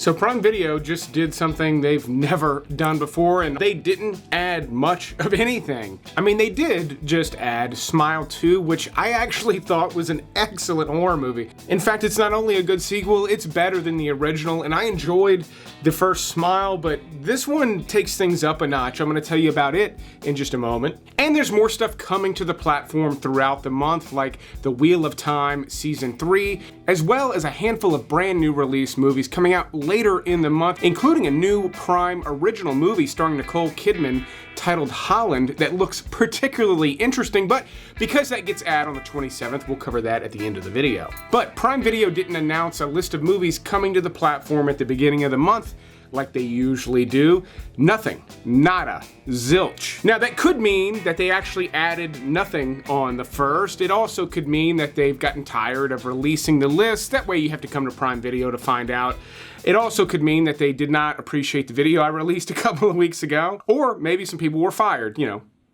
So Prime Video just did something they've never done before, and they didn't add much of anything. I mean, they did just add Smile 2, which I actually thought was an excellent horror movie. In fact, it's not only a good sequel, it's better than the original, and I enjoyed the first Smile, but this one takes things up a notch. I'm going to tell you about it in just a moment. And there's more stuff coming to the platform throughout the month, like The Wheel of Time Season 3, as well as a handful of brand new release movies coming out later in the month, including a new Prime original movie starring Nicole Kidman titled Holland that looks particularly interesting, but because that gets aired on the 27th, we'll cover that at the end of the video. But Prime Video didn't announce a list of movies coming to the platform at the beginning of the month like they usually do. Nothing. Nada. Zilch. Now that could mean that they actually added nothing on the first. It also could mean that they've gotten tired of releasing the list. That way you have to come to Prime Video to find out. It also could mean that they did not appreciate the video I released a couple of weeks ago. Or maybe some people were fired,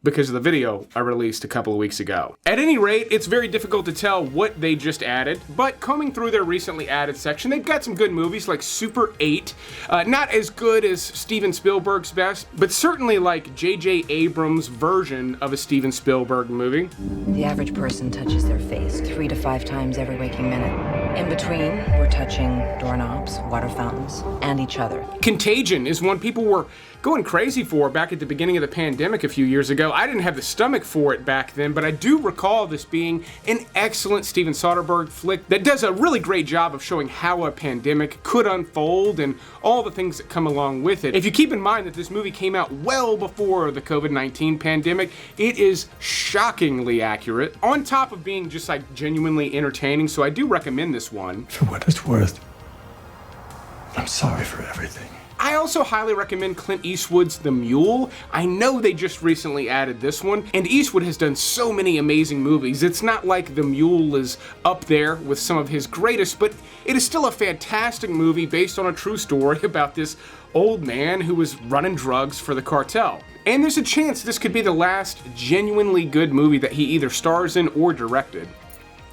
because of the video I released a couple of weeks ago. At any rate, it's very difficult to tell what they just added, but combing through their recently added section, they've got some good movies like Super 8, not as good as Steven Spielberg's best, but certainly like J.J. Abrams' version of a Steven Spielberg movie. The average person touches their face 3 to 5 times every waking minute. In between, we're touching doorknobs, water fountains, and each other. Contagion is one people were going crazy for back at the beginning of the pandemic a few years ago. I didn't have the stomach for it back then, but I do recall this being an excellent Steven Soderbergh flick that does a really great job of showing how a pandemic could unfold and all the things that come along with it. If you keep in mind that this movie came out well before the COVID-19 pandemic, it is shockingly accurate, on top of being just like genuinely entertaining, so I do recommend this one. For what it's worth, I'm sorry for everything. I also highly recommend Clint Eastwood's The Mule. I know they just recently added this one, and Eastwood has done so many amazing movies. It's not like The Mule is up there with some of his greatest, but it is still a fantastic movie based on a true story about this old man who was running drugs for the cartel. And there's a chance this could be the last genuinely good movie that he either stars in or directed.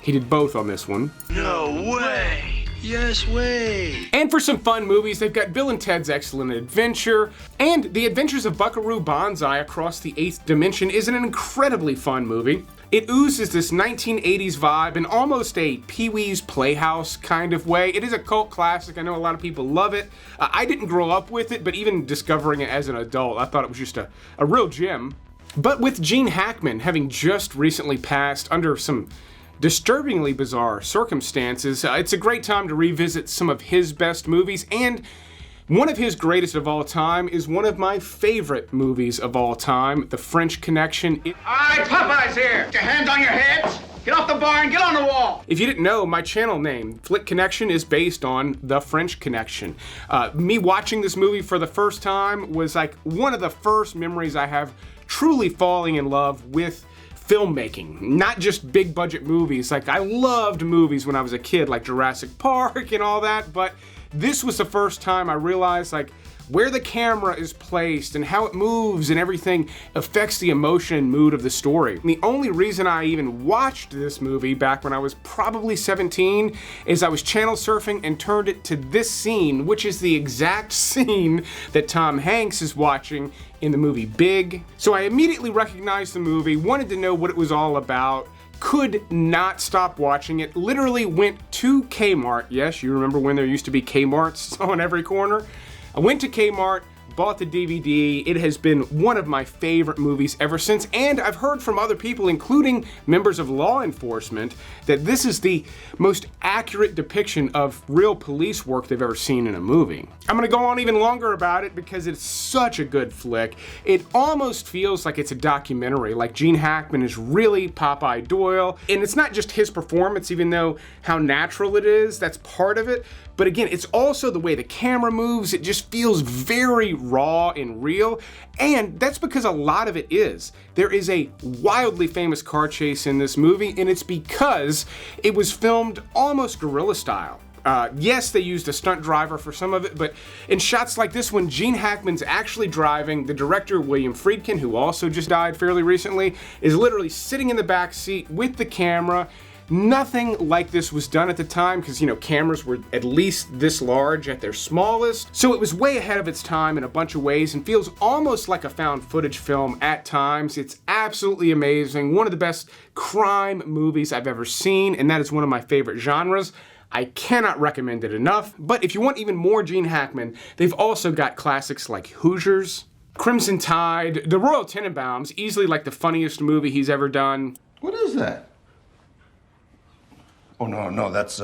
He did both on this one. No way! Yes way! And for some fun movies, they've got Bill and Ted's Excellent Adventure, and The Adventures of Buckaroo Banzai Across the Eighth Dimension is an incredibly fun movie. It oozes this 1980s vibe in almost a Pee-wee's Playhouse kind of way. It is a cult classic. I know a lot of people love it. I didn't grow up with it, but even discovering it as an adult, I thought it was just a real gem. But with Gene Hackman having just recently passed under some disturbingly bizarre circumstances, it's a great time to revisit some of his best movies, and one of his greatest of all time is one of my favorite movies of all time, The French Connection. All right, Popeye's here. Get your hands on your heads. Get off the bar and get on the wall. If you didn't know, my channel name, Flick Connection, is based on The French Connection. Me watching this movie for the first time was like one of the first memories I have truly falling in love with filmmaking, not just big budget movies. Like, I loved movies when I was a kid, like Jurassic Park and all that, but this was the first time I realized like where the camera is placed and how it moves and everything affects the emotion and mood of the story. And the only reason I even watched this movie back when I was probably 17 is I was channel surfing and turned it to this scene, which is the exact scene that Tom Hanks is watching in the movie Big. So I immediately recognized the movie, wanted to know what it was all about, could not stop watching it, literally went to Kmart. Yes, you remember when there used to be Kmarts on every corner? I went to Kmart, bought the DVD. It has been one of my favorite movies ever since, and I've heard from other people, including members of law enforcement, that this is the most accurate depiction of real police work they've ever seen in a movie. I'm gonna go on even longer about it because it's such a good flick. It almost feels like it's a documentary, like Gene Hackman is really Popeye Doyle, and it's not just his performance, even though how natural it is, that's part of it. But again, it's also the way the camera moves. It just feels very raw and real. And that's because a lot of it is. There is a wildly famous car chase in this movie, and it's because it was filmed almost guerrilla style. Yes, they used a stunt driver for some of it, but in shots like this one, Gene Hackman's actually driving. The director, William Friedkin, who also just died fairly recently, is literally sitting in the back seat with the camera, Nothing like this was done at the time because, you know, cameras were at least this large at their smallest. So it was way ahead of its time in a bunch of ways and feels almost like a found footage film at times. It's absolutely amazing. One of the best crime movies I've ever seen, and that is one of my favorite genres. I cannot recommend it enough. But if you want even more Gene Hackman, they've also got classics like Hoosiers, Crimson Tide, The Royal Tenenbaums, easily like the funniest movie he's ever done. What is that? Oh, no, that's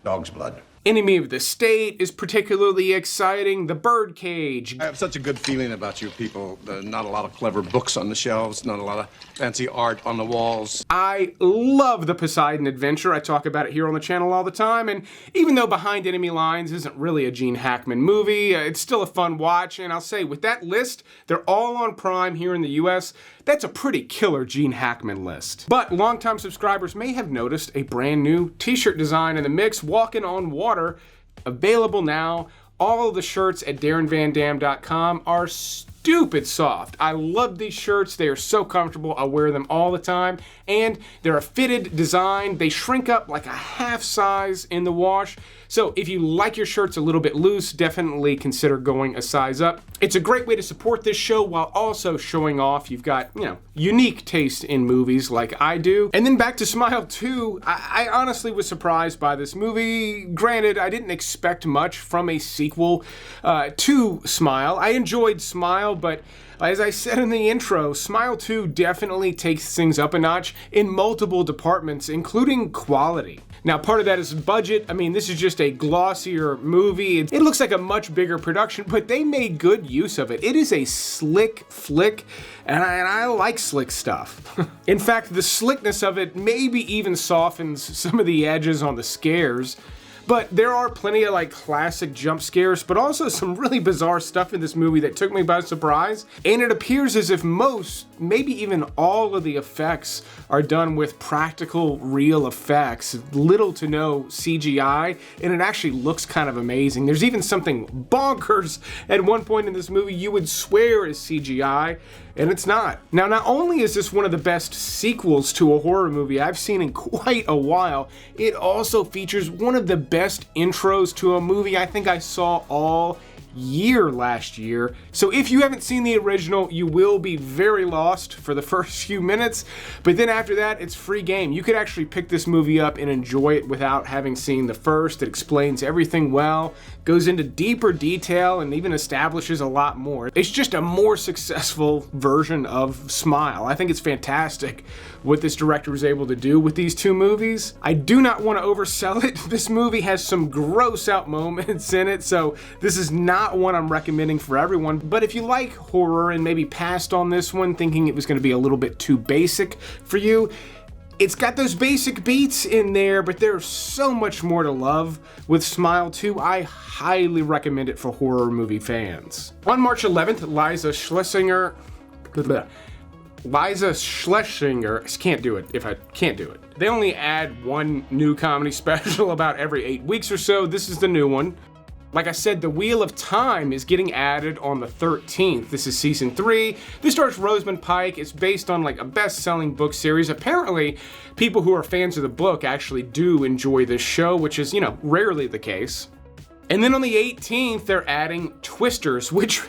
dog's blood. Enemy of the State is particularly exciting. The Birdcage. I have such a good feeling about you people. Not a lot of clever books on the shelves, not a lot of fancy art on the walls. I love the Poseidon Adventure. I talk about it here on the channel all the time, and even though Behind Enemy Lines isn't really a Gene Hackman movie, it's still a fun watch, and I'll say with that list, they're all on Prime here in the US. That's a pretty killer Gene Hackman list. But longtime subscribers may have noticed a brand new t-shirt design in the mix, Walking on Water, available now. All of the shirts at DarrenVanDam.com are stupid soft. I love these shirts. They are so comfortable. I wear them all the time. And they're a fitted design. They shrink up like a half size in the wash. So if you like your shirts a little bit loose, definitely consider going a size up. It's a great way to support this show while also showing off you've got, you know, unique taste in movies like I do. And then back to Smile 2. I honestly was surprised by this movie. Granted, I didn't expect much from a sequel to Smile. I enjoyed Smile, but as I said in the intro, Smile 2 definitely takes things up a notch in multiple departments, including quality. Now, part of that is budget. I mean, this is just a glossier movie. It looks like a much bigger production, but they made good use of it. It is a slick flick, and I like slick stuff. In fact, the slickness of it maybe even softens some of the edges on the scares. But there are plenty of like classic jump scares, but also some really bizarre stuff in this movie that took me by surprise. And it appears as if most, maybe even all of the effects are done with practical, real effects, little to no CGI, and it actually looks kind of amazing. There's even something bonkers at one point in this movie you would swear is CGI, and it's not. Now, not only is this one of the best sequels to a horror movie I've seen in quite a while, it also features one of the best intros to a movie I think I saw all year last year. So if you haven't seen the original, you will be very lost for the first few minutes, but then after that, it's free game. You could actually pick this movie up and enjoy it without having seen the first. It explains everything well, goes into deeper detail, and even establishes a lot more. It's just a more successful version of Smile. I think it's fantastic what this director was able to do with these two movies. I do not want to oversell it. This movie has some gross out moments in it, so this is not one I'm recommending for everyone. But if you like horror and maybe passed on this one thinking it was going to be a little bit too basic for you, it's got those basic beats in there, but there's so much more to love with Smile 2. I highly recommend it for horror movie fans. On March 11th, Liza Schlesinger, can't do it if I can't do it. They only add one new comedy special about every 8 weeks or so. This is the new one. Like I said, The Wheel of Time is getting added on the 13th. This is season 3. This stars Rosamund Pike. It's based on like a best-selling book series. Apparently, people who are fans of the book actually do enjoy this show, which is, you know, rarely the case. And then on the 18th, they're adding Twisters, which,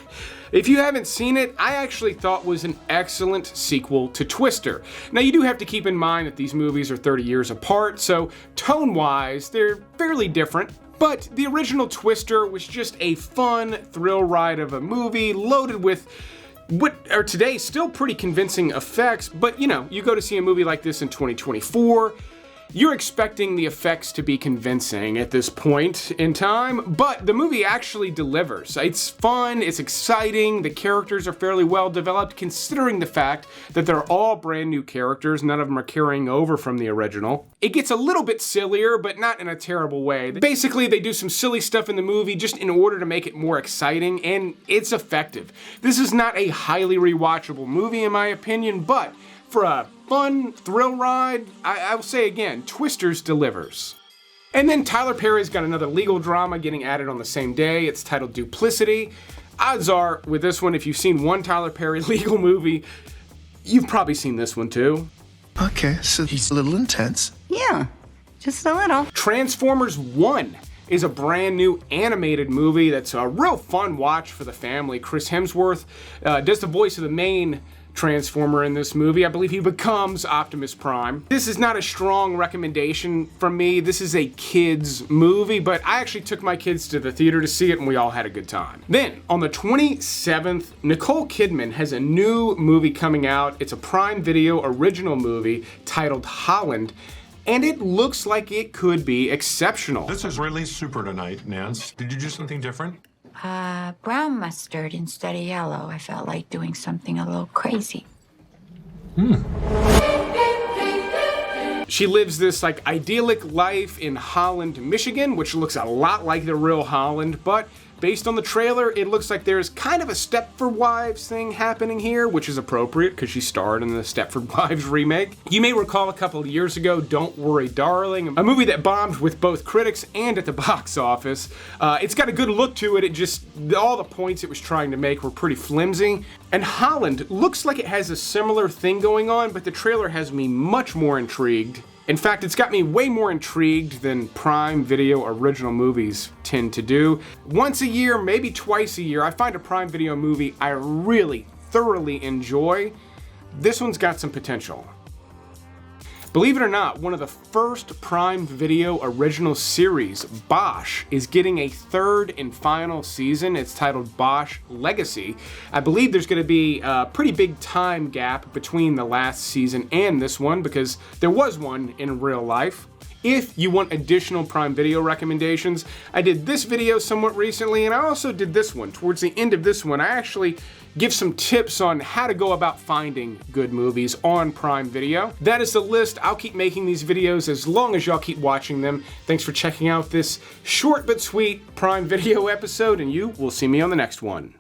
if you haven't seen it, I actually thought was an excellent sequel to Twister. Now, you do have to keep in mind that these movies are 30 years apart, so tone-wise, they're fairly different. But the original Twister was just a fun thrill ride of a movie loaded with what are today still pretty convincing effects, but you know, you go to see a movie like this in 2024, you're expecting the effects to be convincing at this point in time, but the movie actually delivers. It's fun, it's exciting, the characters are fairly well developed considering the fact that they're all brand new characters, none of them are carrying over from the original. It gets a little bit sillier, but not in a terrible way. Basically, they do some silly stuff in the movie just in order to make it more exciting, and it's effective. This is not a highly rewatchable movie in my opinion, but for a fun thrill ride, I will say again, Twisters delivers. And then Tyler Perry's got another legal drama getting added on the same day. It's titled Duplicity. Odds are, with this one, if you've seen one Tyler Perry legal movie, you've probably seen this one too. Okay, so he's a little intense. Yeah, Yeah, just a little. Transformers 1 is a brand new animated movie that's a real fun watch for the family. Chris Hemsworth does the voice of the main Transformer in this movie. I believe he becomes Optimus Prime. This is not a strong recommendation from me. This is a kids movie, but I actually took my kids to the theater to see it and we all had a good time. Then on the 27th, Nicole Kidman has a new movie coming out. It's a Prime Video original movie titled Holland, and it looks like it could be exceptional. This is really super tonight, Nance. Did you do something different? Brown mustard instead of yellow. I felt like doing something a little crazy. She lives this like idyllic life in Holland, Michigan, which looks a lot like the real Holland, but based on the trailer, it looks like there's kind of a Stepford Wives thing happening here, which is appropriate because she starred in the Stepford Wives remake. You may recall a couple of years ago, Don't Worry Darling, a movie that bombed with both critics and at the box office. It's got a good look to it, all the points it was trying to make were pretty flimsy. And Holland looks like it has a similar thing going on, but the trailer has me much more intrigued. In fact, it's got me way more intrigued than Prime Video original movies tend to do. Once a year, maybe twice a year, I find a Prime Video movie I really thoroughly enjoy. This one's got some potential. Believe it or not, one of the first Prime Video original series, Bosch, is getting a third and final season. It's titled Bosch Legacy. I believe there's going to be a pretty big time gap between the last season and this one because there was one in real life. If you want additional Prime Video recommendations, I did this video somewhat recently, and I also did this one. Towards the end of this one, I actually give some tips on how to go about finding good movies on Prime Video. That is the list. I'll keep making these videos as long as y'all keep watching them. Thanks for checking out this short but sweet Prime Video episode, and you will see me on the next one.